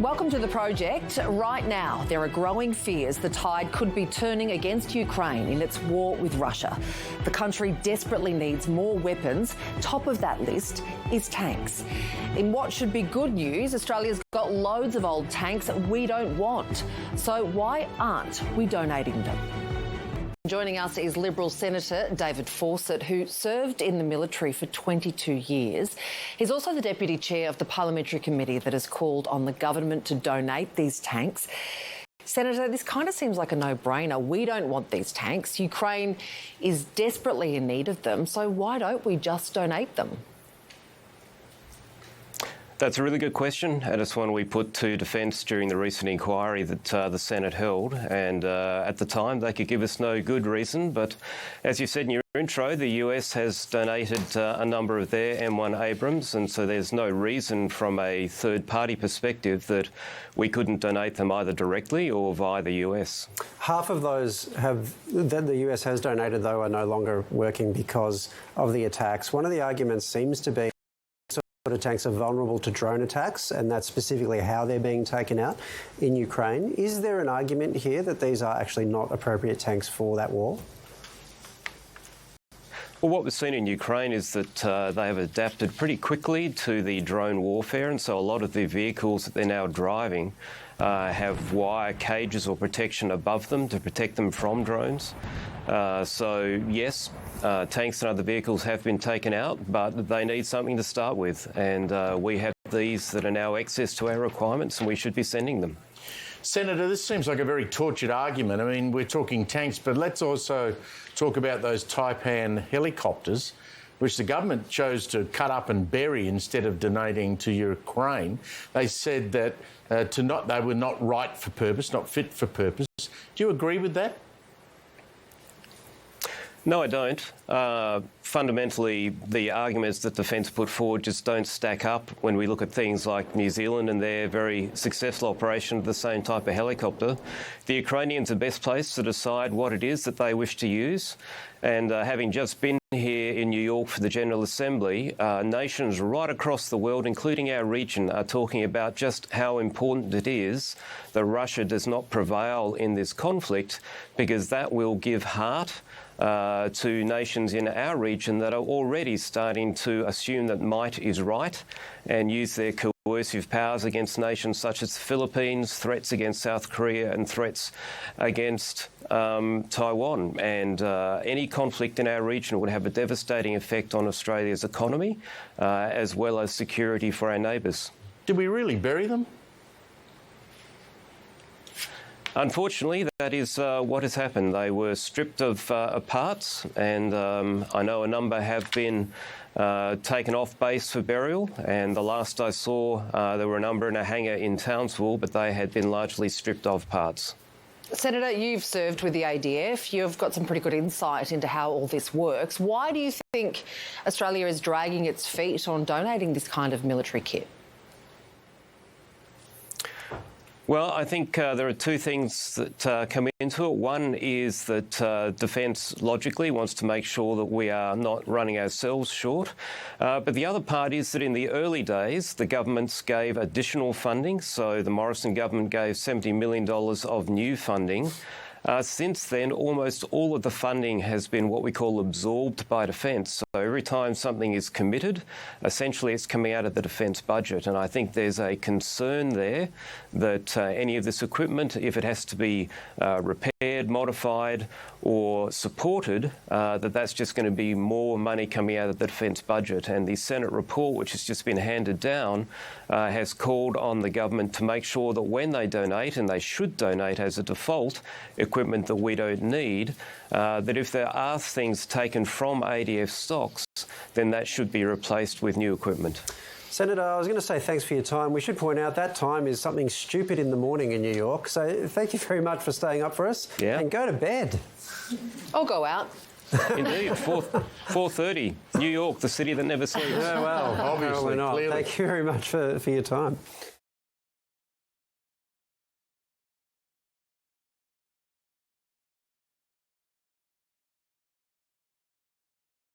Welcome to the project. Right now, there are growing fears the tide could be turning against Ukraine in its war with Russia. The country desperately needs more weapons. Top of that list is tanks. In what should be good news, Australia's got loads of old tanks that we don't want. So why aren't we donating them? Joining us is Liberal Senator David Fawcett, who served in the military for 22 years. He's also the Deputy Chair of the Parliamentary Committee that has called on the government to donate these tanks. Senator, this kind of seems like a no-brainer. We don't want these tanks. Ukraine is desperately in need of them, so why don't we just donate them? That's a really good question, and it's one we put to Defence during the recent inquiry that the Senate held. And at the time, they could give us no good reason. But as you said in your intro, the US has donated a number of their M1 Abrams, and so there's no reason from a third-party perspective that we couldn't donate them either directly or via the US. Half of those that the US has donated, though, are no longer working because of the attacks. One of the arguments seems to be the tanks are vulnerable to drone attacks, and that's specifically how they're being taken out in Ukraine. Is there an argument here that these are actually not appropriate tanks for that war? Well, what we've seen in Ukraine is that they have adapted pretty quickly to the drone warfare, and so a lot of the vehicles that they're now driving have wire cages or protection above them to protect them from drones. So, yes, tanks and other vehicles have been taken out, but they need something to start with, and we have these that are now access to our requirements, and we should be sending them. Senator, this seems like a very tortured argument. I mean, we're talking tanks, but let's also talk about those Taipan helicopters, which the government chose to cut up and bury instead of donating to Ukraine. They said that they were not right for purpose, not fit for purpose. Do you agree with that? No, I don't. Fundamentally, the arguments that Defence put forward just don't stack up when we look at things like New Zealand and their very successful operation of the same type of helicopter. The Ukrainians are best placed to decide what it is that they wish to use. And having just been here in New York for the General Assembly, nations right across the world, including our region, are talking about just how important it is that Russia does not prevail in this conflict, because that will give heart to nations in our region that are already starting to assume that might is right and use their coercive powers against nations such as the Philippines, threats against South Korea and threats against Taiwan. And any conflict in our region would have a devastating effect on Australia's economy as well as security for our neighbours. Did we really bury them? Unfortunately, that is what has happened. They were stripped of parts, and I know a number have been taken off base for burial, and the last I saw, there were a number in a hangar in Townsville, but they had been largely stripped of parts. Senator, you've served with the ADF. You've got some pretty good insight into how all this works. Why do you think Australia is dragging its feet on donating this kind of military kit? Well, I think there are two things that come into it. One is that Defence logically wants to make sure that we are not running ourselves short. But the other part is that in the early days, the governments gave additional funding. So the Morrison government gave $70 million of new funding. Since then, almost all of the funding has been what we call absorbed by Defence. So every time something is committed, essentially it's coming out of the Defence budget. And I think there's a concern there that any of this equipment, if it has to be repaired, modified or supported, that's just going to be more money coming out of the Defence budget. And the Senate report, which has just been handed down, has called on the government to make sure that when they donate, and they should donate as a default, equipment that we don't need, that if there are things taken from ADF stocks, then that should be replaced with new equipment. Senator, I was going to say thanks for your time. We should point out that time is something stupid in the morning in New York. So thank you very much for staying up for us. Yeah. And go to bed. Or go out. Indeed, 4:30, New York, the city that never sleeps. Yeah, well, obviously not. Clearly. Thank you very much for your time.